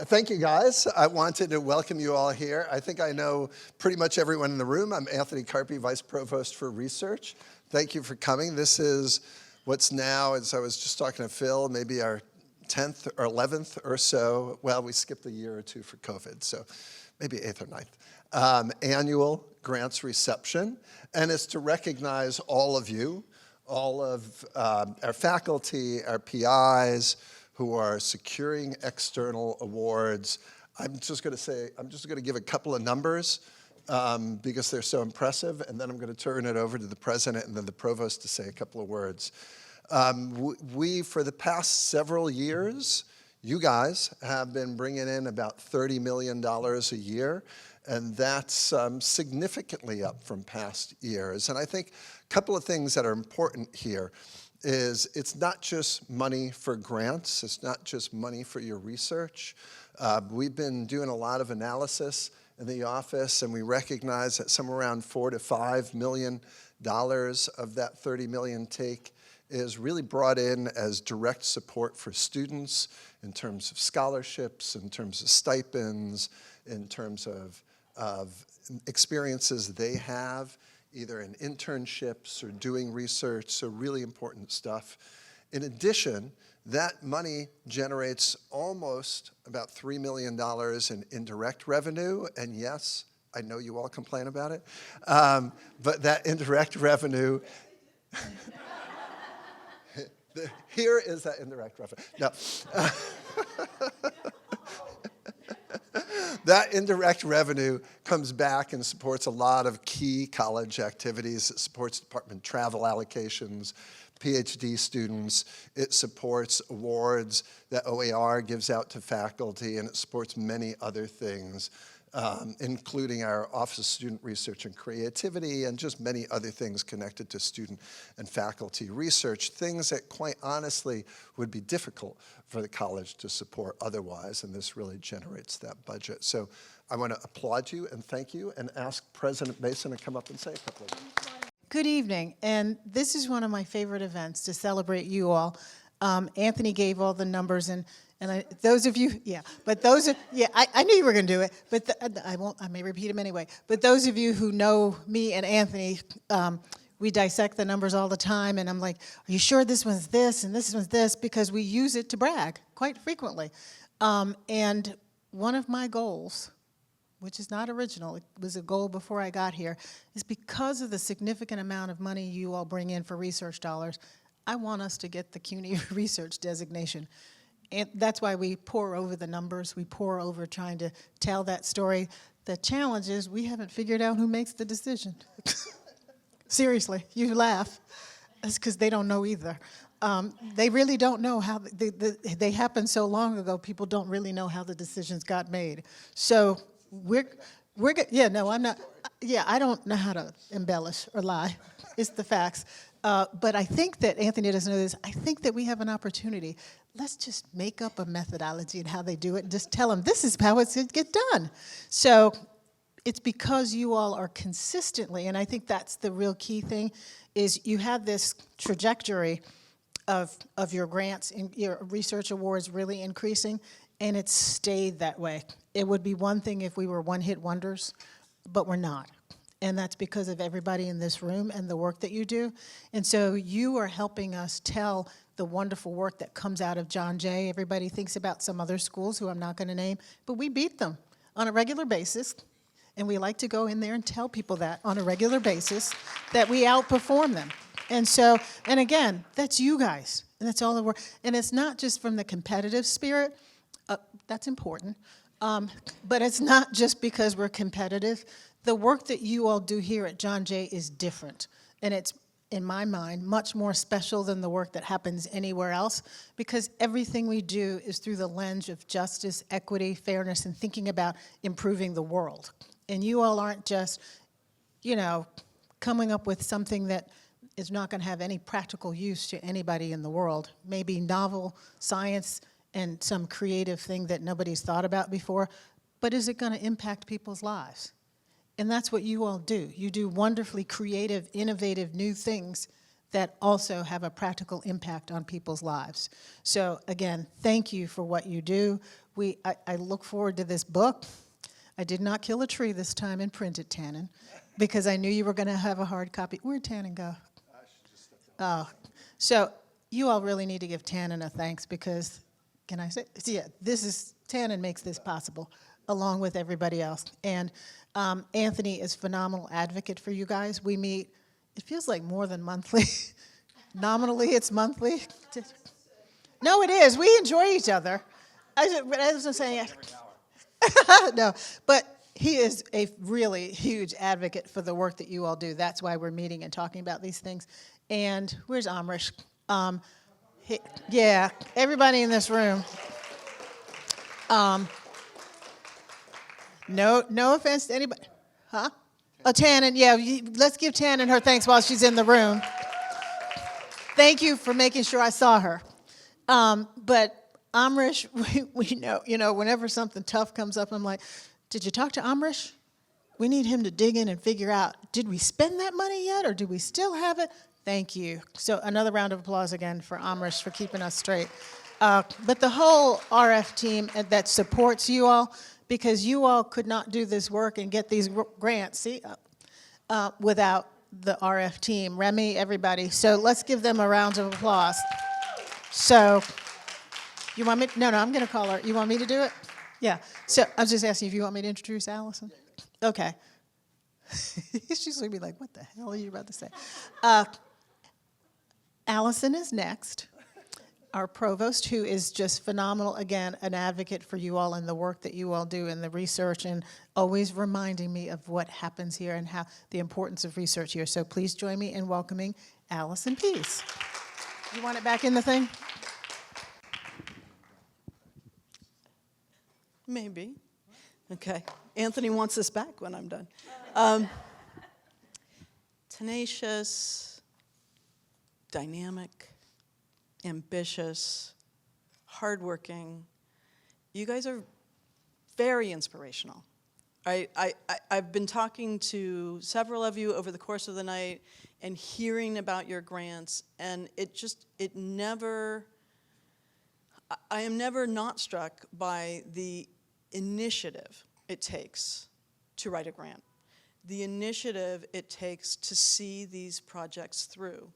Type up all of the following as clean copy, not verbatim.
Thank you, guys. I wanted to welcome you all here. I think I know pretty much everyone in the room. I'm Anthony Carpy, Vice Provost for Research. Thank you for coming. This is what's now, as I was just talking to Phil, maybe our 10th or 11th or so. Well, we skipped a year or two for COVID, so maybe 8th or 9th. Annual grants reception, and it's to recognize all of you, all of our faculty, our PIs, who are securing external awards. I'm just going to give a couple of numbers because they're so impressive, and then I'm going to turn it over to the president and then the provost to say a couple of words. We, for the past several years, you guys have been bringing in about $30 million a year, and that's significantly up from past years. And I think a couple of things that are important here is it's not just money for grants, it's not just money for your research. We've been doing a lot of analysis in the office, and we recognize that somewhere around $4 to $5 million of that 30 million take is really brought in as direct support for students in terms of scholarships, in terms of stipends, in terms of experiences they have, either in internships or doing research, so really important stuff. In addition, that money generates almost about $3 million in indirect revenue, and yes, I know you all complain about it, but that indirect revenue, here is that indirect revenue. No. That indirect revenue comes back and supports a lot of key college activities. It supports department travel allocations, PhD students. It supports awards that OAR gives out to faculty, and it supports many other things, including our Office of Student Research and Creativity and just many other things connected to student and faculty research, things that quite honestly would be difficult for the college to support otherwise, and this really generates that budget. So I want to applaud you and thank you and ask President Mason to come up and say a couple of words. Good evening, and this is one of my favorite events to celebrate you all. Anthony gave all the numbers, and those of you, I knew you were going to do it, but I may repeat them anyway. But those of you who know me and Anthony, we dissect the numbers all the time, and I'm like, are you sure this one's this and this one's this? Because we use it to brag quite frequently. And one of my goals, which is not original, it was a goal before I got here, is because of the significant amount of money you all bring in for research dollars, I want us to get the CUNY research designation. And that's why we pore over the numbers. We pore over trying to tell that story. The challenge is we haven't figured out who makes the decision. Seriously, you laugh. That's because they don't know either. They really don't know how, they happened so long ago, people don't really know how the decisions got made. So yeah, no, I'm not, yeah, I don't know how to embellish or lie. It's the facts. But I think that, Anthony doesn't know this, I think that we have an opportunity. Let's just make up a methodology and how they do it and just tell them this is how it's going to get done. So it's because you all are consistently, and I think that's the real key thing, is you have this trajectory of your grants and your research awards really increasing, and it's stayed that way. It would be one thing if we were one-hit wonders, but we're not. And that's because of everybody in this room and the work that you do. And so you are helping us tell the wonderful work that comes out of John Jay. Everybody thinks about some other schools who I'm not going to name, but we beat them on a regular basis. And we like to go in there and tell people that on a regular basis, that we outperform them. And so, and again, that's you guys. And that's all the work. And it's not just from the competitive spirit. That's important. But it's not just because we're competitive. The work that you all do here at John Jay is different, and it's, in my mind, much more special than the work that happens anywhere else, because everything we do is through the lens of justice, equity, fairness, and thinking about improving the world. And you all aren't just, you know, coming up with something that is not going to have any practical use to anybody in the world, maybe novel science and some creative thing that nobody's thought about before, but is it going to impact people's lives? And that's what you all do. You do wonderfully creative, innovative, new things that also have a practical impact on people's lives. So again, thank you for what you do. I look forward to this book. I did not kill a tree this time and print it, Tannen, because I knew you were going to have a hard copy. Where'd Tannen go? Oh, so you all really need to give Tannen a thanks because, can I say, yeah, Tannen makes this possible along with everybody else. And Anthony is a phenomenal advocate for you guys. We meet, it feels like more than monthly. Nominally, it's monthly. No, it is. We enjoy each other. I was saying, no, but he is a really huge advocate for the work that you all do. That's why we're meeting and talking about these things. And where's Amrish? Yeah, everybody in this room. No offense to anybody. Huh? Oh, Tannen, yeah, let's give Tannen her thanks while she's in the room. Thank you for making sure I saw her. But Amrish, we know, whenever something tough comes up, I'm like, did you talk to Amrish? We need him to dig in and figure out, did we spend that money yet, or do we still have it? Thank you. So another round of applause again for Amrish for keeping us straight. But the whole RF team that supports you all, because you all could not do this work and get these grants, without the RF team, Remy, everybody. So let's give them a round of applause. So, you want me? No, I'm going to call her. You want me to do it? Yeah. So I was just asking if you want me to introduce Allison. Okay. She's going to be like, what the hell are you about to say? Allison is next, our provost, who is just phenomenal, again, an advocate for you all and the work that you all do and the research and always reminding me of what happens here and how the importance of research here. So please join me in welcoming Allison Peace. You want it back in the thing? Maybe. Okay. Anthony wants this back when I'm done. Tenacious, dynamic, ambitious, hardworking. You guys are very inspirational. I've been talking to several of you over the course of the night and hearing about your grants, and I am never not struck by the initiative it takes to write a grant, the initiative it takes to see these projects through,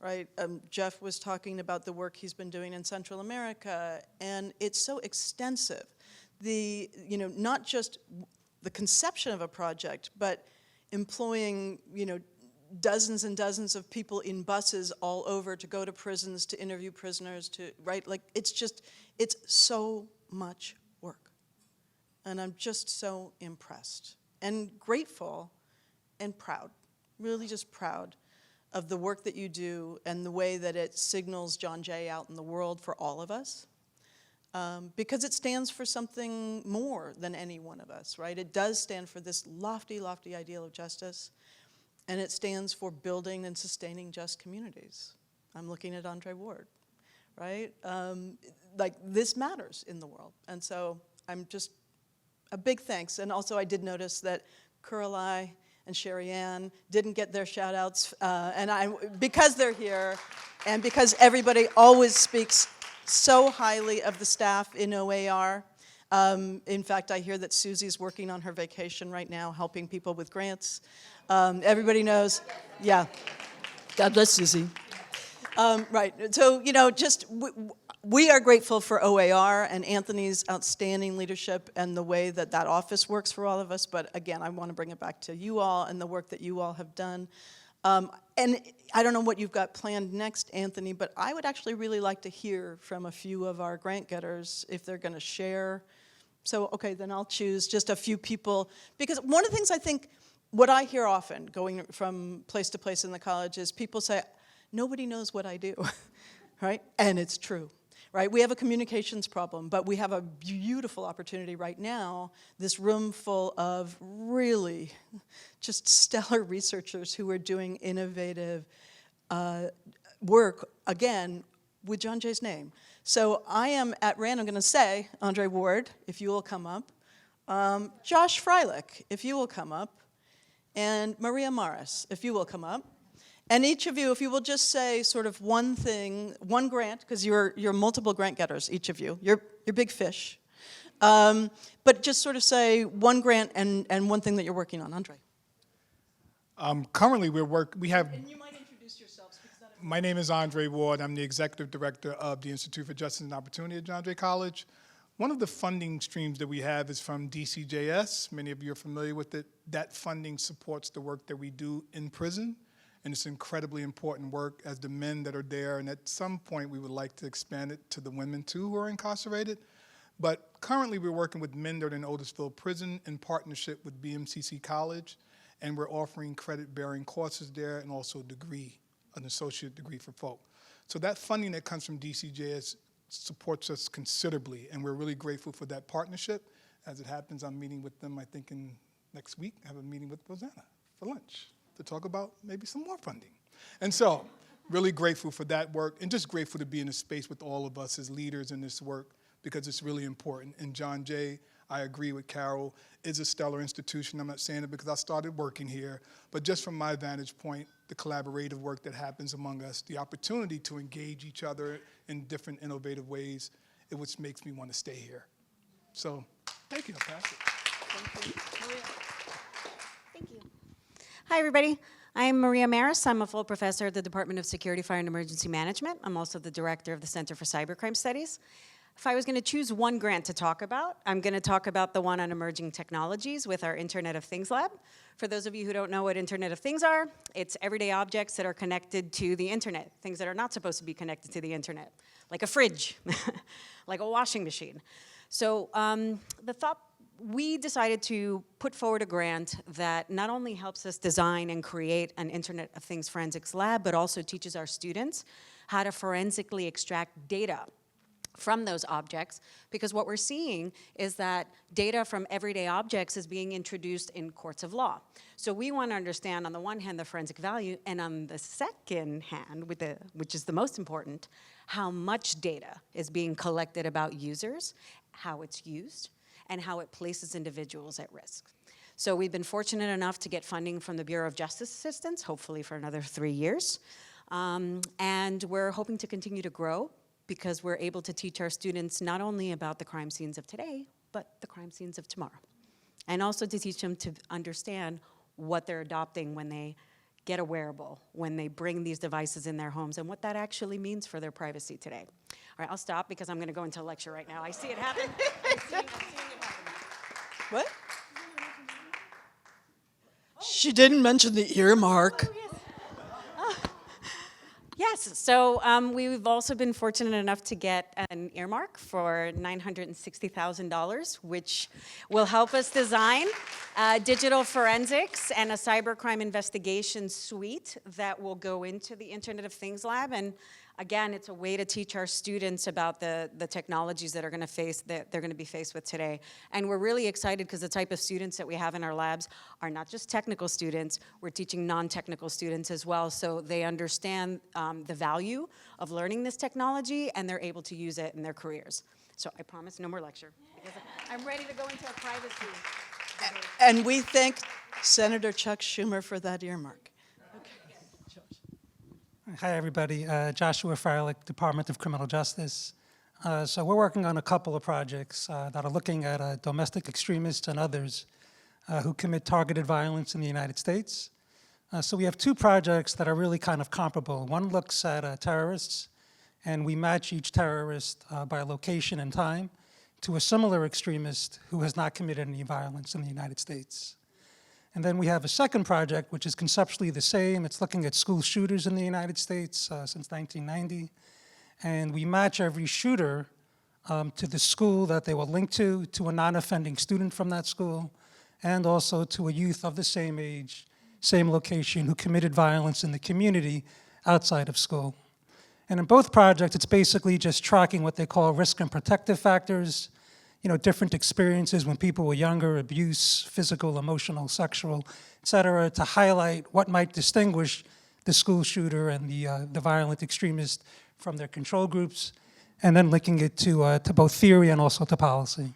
right? Jeff was talking about the work he's been doing in Central America, and it's so extensive. Not just the conception of a project, but employing, dozens and dozens of people in buses all over to go to prisons, to interview prisoners, it's so much work. And I'm just so impressed and grateful and proud, really just proud of the work that you do and the way that it signals John Jay out in the world for all of us. Because it stands for something more than any one of us, right? It does stand for this lofty, lofty ideal of justice, and it stands for building and sustaining just communities. I'm looking at Andre Ward, right? This matters in the world, and so I'm just a big thanks. And also I did notice that Kuralai and Sherry Ann didn't get their shout outs, because they're here, and because everybody always speaks so highly of the staff in OAR. In fact, I hear that Susie's working on her vacation right now, helping people with grants. Everybody knows, yeah. God bless Susie. Right, so, we are grateful for OAR and Anthony's outstanding leadership and the way that that office works for all of us. But again, I want to bring it back to you all and the work that you all have done. And I don't know what you've got planned next, Anthony, but I would actually really like to hear from a few of our grant getters if they're going to share. So, okay, then I'll choose just a few people. Because one of the things I think, what I hear often going from place to place in the college is people say, nobody knows what I do, right? And it's true. Right? We have a communications problem, but we have a beautiful opportunity right now, this room full of really just stellar researchers who are doing innovative work, again, with John Jay's name. So I am at random going to say, Andre Ward, if you will come up, Josh Freilich, if you will come up, and Maria Morris, if you will come up. And each of you, if you will just say sort of one thing, one grant, because you're multiple grant getters, each of you. You're big fish. But just sort of say one grant and one thing that you're working on. Andre. Currently, we have. And you might introduce yourselves. My name is Andre Ward. I'm the executive director of the Institute for Justice and Opportunity at John Jay College. One of the funding streams that we have is from DCJS. Many of you are familiar with it. That funding supports the work that we do in prison, and it's incredibly important work as the men that are there, and at some point we would like to expand it to the women too who are incarcerated. But currently we're working with men that are in Otisville Prison in partnership with BMCC College, and we're offering credit-bearing courses there and also a degree, an associate degree for folk. So that funding that comes from DCJS supports us considerably, and we're really grateful for that partnership. As it happens, I'm meeting with them, I think, next week. I have a meeting with Rosanna for lunch to talk about maybe some more funding. And so, really grateful for that work, and just grateful to be in a space with all of us as leaders in this work, because it's really important. And John Jay, I agree with Carol, is a stellar institution. I'm not saying it because I started working here, but just from my vantage point, the collaborative work that happens among us, the opportunity to engage each other in different innovative ways, it which makes me want to stay here. So, thank you, I'll pass it. Thank you. Maria. Thank you. Hi, everybody. I'm Maria Maris. I'm a full professor at the Department of Security, Fire, and Emergency Management. I'm also the director of the Center for Cybercrime Studies. If I was going to choose one grant to talk about, I'm going to talk about the one on emerging technologies with our Internet of Things Lab. For those of you who don't know what Internet of Things are, it's everyday objects that are connected to the internet, things that are not supposed to be connected to the internet, like a fridge, like a washing machine. So we decided to put forward a grant that not only helps us design and create an Internet of Things forensics lab, but also teaches our students how to forensically extract data from those objects, because what we're seeing is that data from everyday objects is being introduced in courts of law. So we want to understand, on the one hand, the forensic value, and on the second hand, which is the most important, how much data is being collected about users, how it's used, and how it places individuals at risk. So we've been fortunate enough to get funding from the Bureau of Justice Assistance, hopefully for another 3 years. And we're hoping to continue to grow, because we're able to teach our students not only about the crime scenes of today, but the crime scenes of tomorrow. And also to teach them to understand what they're adopting when they get a wearable, when they bring these devices in their homes, and what that actually means for their privacy today. All right, I'll stop because I'm going to go into a lecture right now. I see it happen. I'm seeing it happen. What? She didn't mention the earmark. Oh, yes. Yes, so we've also been fortunate enough to get an earmark for $960,000, which will help us design digital forensics and a cybercrime investigation suite that will go into the Internet of Things Lab. And again, it's a way to teach our students about the technologies that they're going to be faced with today. And we're really excited because the type of students that we have in our labs are not just technical students, we're teaching non-technical students as well, so they understand the value of learning this technology, and they're able to use it in their careers. So I promise no more lecture, because I'm ready to go into a privacy. And we thank Senator Chuck Schumer for that earmark. Hi, everybody. Joshua Freilich, Department of Criminal Justice. So we're working on a couple of projects that are looking at domestic extremists and others who commit targeted violence in the United States. So we have two projects that are really kind of comparable. One looks at terrorists, and we match each terrorist by location and time to a similar extremist who has not committed any violence in the United States. And then we have a second project, which is conceptually the same. It's looking at school shooters in the United States since 1990. And we match every shooter to the school that they were linked to a non-offending student from that school, and also to a youth of the same age, same location, who committed violence in the community outside of school. And in both projects, it's basically just tracking what they call risk and protective factors, different experiences when people were younger, abuse, physical, emotional, sexual, et cetera, to highlight what might distinguish the school shooter and the violent extremist from their control groups, and then linking it to both theory and also to policy.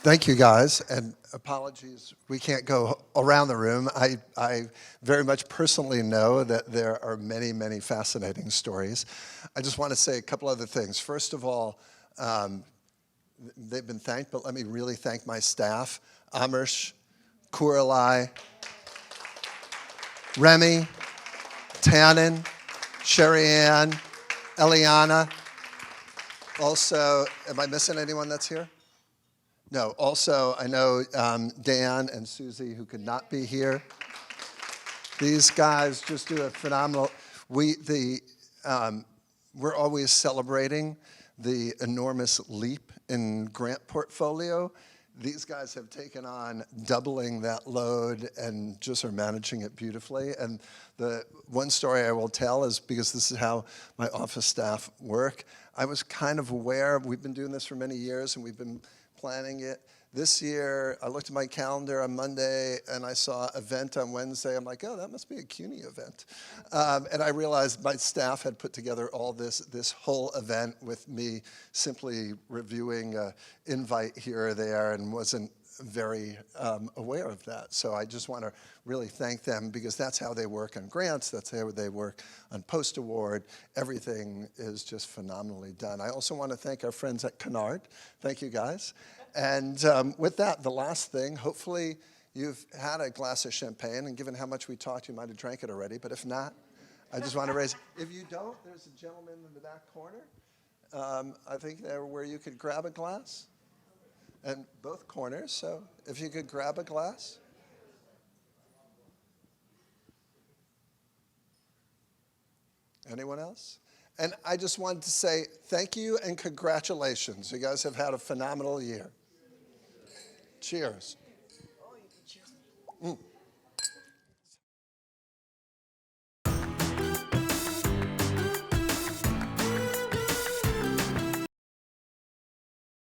Thank you, guys, and apologies, we can't go around the room. I very much personally know that there are many, many fascinating stories. I just want to say a couple other things. First of all, they've been thanked, but let me really thank my staff, Amersh, Kuralai, Remy, Tannen, Sherry Ann, Eliana. Also, am I missing anyone that's here? No, also, I know Dan and Susie, who could not be here. These guys just do a phenomenal, we're always celebrating the enormous leap in grant portfolio. These guys have taken on doubling that load and just are managing it beautifully. And the one story I will tell is, because this is how my office staff work, I was kind of aware, we've been doing this for many years and we've been planning it. This year, I looked at my calendar on Monday and I saw event on Wednesday. I'm like, oh, that must be a CUNY event. And I realized my staff had put together all this whole event with me simply reviewing an invite here or there and wasn't very aware of that. So I just want to really thank them, because that's how they work on grants, that's how they work on post-award. Everything is just phenomenally done. I also want to thank our friends at Kennard. Thank you, guys. And with that, the last thing, hopefully you've had a glass of champagne, and given how much we talked, you might have drank it already, but if not, I just want to raise, if you don't, there's a gentleman in the back corner, I think there where you could grab a glass. And both corners, so if you could grab a glass. Anyone else? And I just wanted to say thank you and congratulations. You guys have had a phenomenal year. Cheers. Mm.